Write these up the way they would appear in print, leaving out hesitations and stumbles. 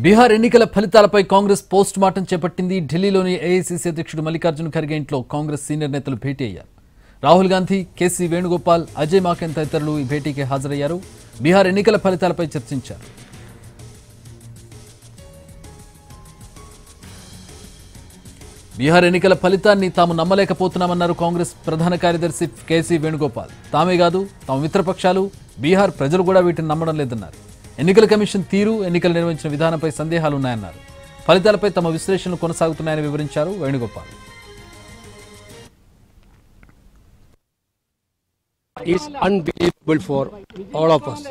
బీహార్ ఎన్నికల ఫలితాలపై Congress post mortem చేపట్టింది. ఢిల్లీలోని ఏఐసీసీ అధ్యక్షుడు మల్లికార్జున ఖర్గే ఇంట్లో కాంగ్రెస్ సీనియర్ నేతలు భేటీ అయ్యారు. రాహుల్ గాంధీ, కేసీ వేణుగోపాల్, అజయ్ మాకెన్ తదితరులు ఈ భేటీకి హాజరయ్యారు. బీహార్ ఎన్నికల ఫలితాలపై చర్చించారు. బీహార్ ఎన్నికల ఫలితాన్ని తాము నమ్మలేకపోతున్నామన్నారు కాంగ్రెస్ ప్రధాన కార్యదర్శి కేసీ వేణుగోపాల్. తామే కాదు, తమ మిత్రపక్షాలు, బీహార్ ప్రజలు కూడా వీటిని నమ్మడం లేదన్నారు. ఎన్నికల కమిషన్ తీరు, ఎన్నికలు నిర్వహించిన విధానంపై సందేహాలున్నాయన్నారు. ఫలితాలపై తమ విశ్లేషణలు కొనసాగుతున్నాయని వివరించారు Venugopal. Is unbelievable for all of us.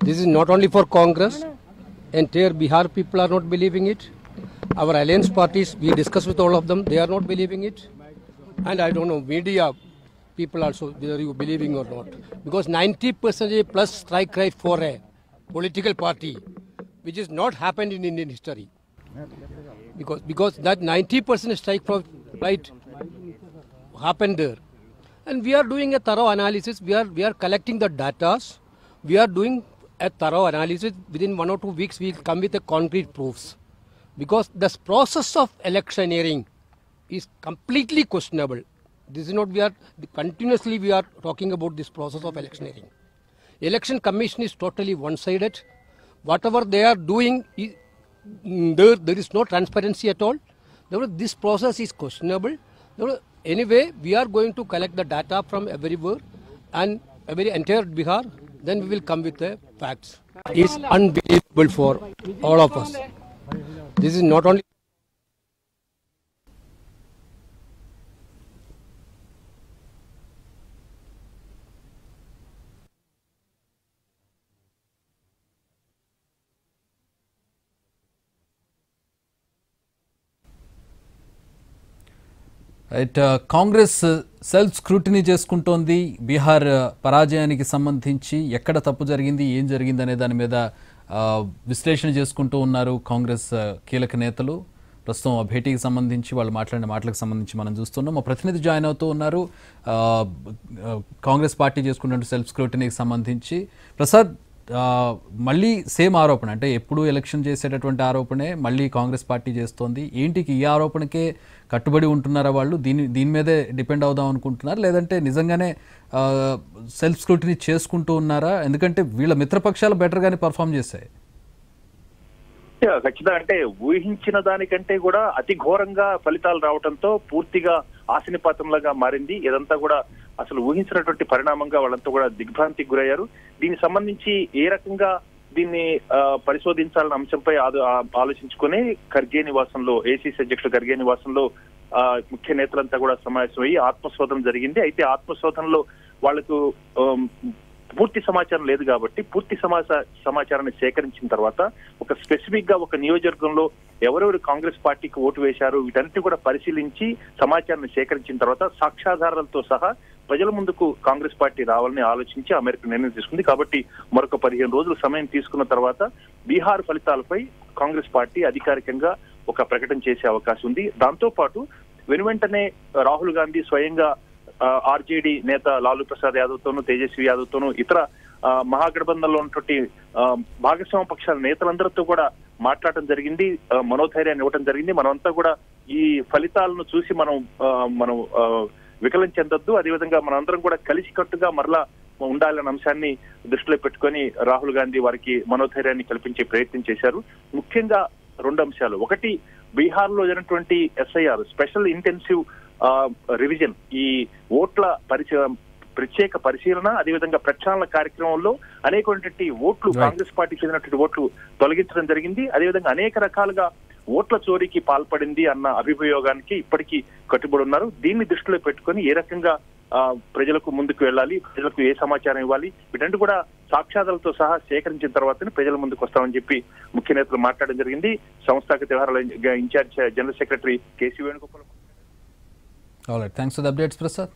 This is not only for Congress, entire Bihar people are not believing it. Our alliance parties, we discussed with all of them, they are not believing it. And I don't know, media people also, whether you believing or not. Because 90% plus strike rate for a political party, which has not happened in Indian history. Because that 90% strike rate happened there. And we are doing a thorough analysis. We are collecting the data. We are doing a thorough analysis. Within 1 or 2 weeks, we will come with a concrete proofs. Because this process of electioneering is completely questionable. This is not continuously we are talking about this process of electioneering. Election Commission is totally one-sided. Whatever they are doing, there is no transparency at all. This process is questionable. Anyway, we are going to collect the data from everywhere and every entire Bihar. Then we will come with the facts. It's unbelievable for all of us. This is not only. Congress self scrutiny చేసుకుంటోంది. బీహార్ పరాజయానికి సంబంధించి ఎక్కడ తప్పు జరిగింది, ఏం జరిగింది అనే దాని మీద విశ్లేషణ చేసుకుంటూ ఉన్నారు కాంగ్రెస్ కీలక నేతలు. ప్రస్తుతం ఆ భేటీకి సంబంధించి వాళ్ళు మాట్లాడిన మాటలకు సంబంధించి మనం చూస్తున్నాం. మా ప్రతినిధి జాయిన్ అవుతూ ఉన్నారు. కాంగ్రెస్ పార్టీ చేసుకున్న సెల్ఫ్ స్క్రూటినీకి సంబంధించి ప్రసాద్, మళ్ళీ సేమ్ ఆరోపణ, అంటే ఎప్పుడు ఎలక్షన్ చేసేటటువంటి ఆరోపణే మళ్ళీ కాంగ్రెస్ పార్టీ చేస్తోంది. ఏంటికి ఈ ఆరోపణకే కట్టుబడి ఉంటున్నారా వాళ్ళు? దీని మీదే డిపెండ్ అవుదాం అనుకుంటున్నారు, లేదంటే నిజంగానే సెల్ఫ్ స్క్రూటినీ చేసుకుంటూ ఉన్నారా? ఎందుకంటే వీళ్ళ మిత్రపక్షాలు బెటర్గానే పర్ఫామ్ చేశాయి. ఖచ్చితంగా, అంటే ఊహించిన దానికంటే కూడా అతి ఘోరంగా ఫలితాలు రావడంతో పూర్తిగా ఆశనిపాతంలాగా మారింది. ఇదంతా కూడా అసలు ఊహించినటువంటి పరిణామంగా వాళ్ళంతా కూడా దిగ్భ్రాంతికి గురయ్యారు. దీనికి సంబంధించి ఏ రకంగా దీన్ని పరిశోధించాలన్న అంశంపై ఆలోచించుకుని ఖర్గే నివాసంలో, ఏసీసీ అధ్యక్షుడు ఖర్గే నివాసంలో ముఖ్య నేతలంతా కూడా సమావేశమయ్యి ఆత్మశోధన జరిగింది. అయితే ఆత్మశోధనలో వాళ్లకు పూర్తి సమాచారం లేదు కాబట్టి పూర్తి సమాచారాన్ని సేకరించిన తర్వాత ఒక స్పెసిఫిక్ గా ఒక నియోజకవర్గంలో ఎవరెవరు కాంగ్రెస్ పార్టీకి ఓటు వేశారు వీటన్నిటి కూడా పరిశీలించి సమాచారాన్ని సేకరించిన తర్వాత సాక్ష్యాధారాలతో సహా ప్రజల ముందుకు కాంగ్రెస్ పార్టీ రావాలని ఆలోచించి ఆ మేరకు నిర్ణయం తీసుకుంది. కాబట్టి మరొక 15 రోజులు సమయం తీసుకున్న తర్వాత బీహార్ ఫలితాలపై కాంగ్రెస్ పార్టీ అధికారికంగా ఒక ప్రకటన చేసే అవకాశం ఉంది. దాంతో పాటు వెనువెంటనే రాహుల్ గాంధీ స్వయంగా ఆర్జేడీ నేత లాలూ ప్రసాద్ యాదవ్ తోనూ, తేజస్వి యాదవ్ తోనూ, ఇతర మహాగఠబంధన్లో ఉన్నటువంటి భాగస్వామ్య పక్షాల నేతలందరితో కూడా మాట్లాడటం జరిగింది, మనోధైర్యాన్ని ఇవ్వడం జరిగింది. మనమంతా కూడా ఈ ఫలితాలను చూసి మనం వికలం చెందొద్దు, అదేవిధంగా మనందరం కూడా కలిసికట్టుగా మరలా ఉండాలనే అంశాన్ని దృష్టిలో పెట్టుకొని రాహుల్ గాంధీ వారికి మనోధైర్యాన్ని కల్పించే ప్రయత్నం చేశారు. ముఖ్యంగా 2 అంశాలు. ఒకటి, బీహార్ లో జరిగినటువంటి ఎస్ఐఆర్ స్పెషల్ ఇంటెన్సివ్ రివిజన్, ఈ ఓట్ల ప్రత్యేక పరిశీలన, అదేవిధంగా ప్రక్షాళన కార్యక్రమంలో అనేకటువంటి ఓట్లు, కాంగ్రెస్ పార్టీకి చెందినటువంటి ఓట్లు తొలగించడం జరిగింది. అదేవిధంగా అనేక రకాలుగా ఓట్ల చోరీకి పాల్పడింది అన్న అభియోగానికి ఇప్పటికీ కట్టుబడి ఉన్నారు. దీన్ని దృష్టిలో పెట్టుకొని ఏ రకంగా ప్రజలకు ముందుకు వెళ్ళాలి, ప్రజలకు ఏ సమాచారం ఇవ్వాలి, వీటంటే కూడా సాక్ష్యాధారాలతో సహా సేకరించిన తర్వాతనే ప్రజల ముందుకు వస్తామని చెప్పి ముఖ్య నేతలు మాట్లాడడం జరిగింది. సంస్థాగత వ్యవహారాల incharge general secretary KC Venugopal. All right, thanks for the updates, Prasad.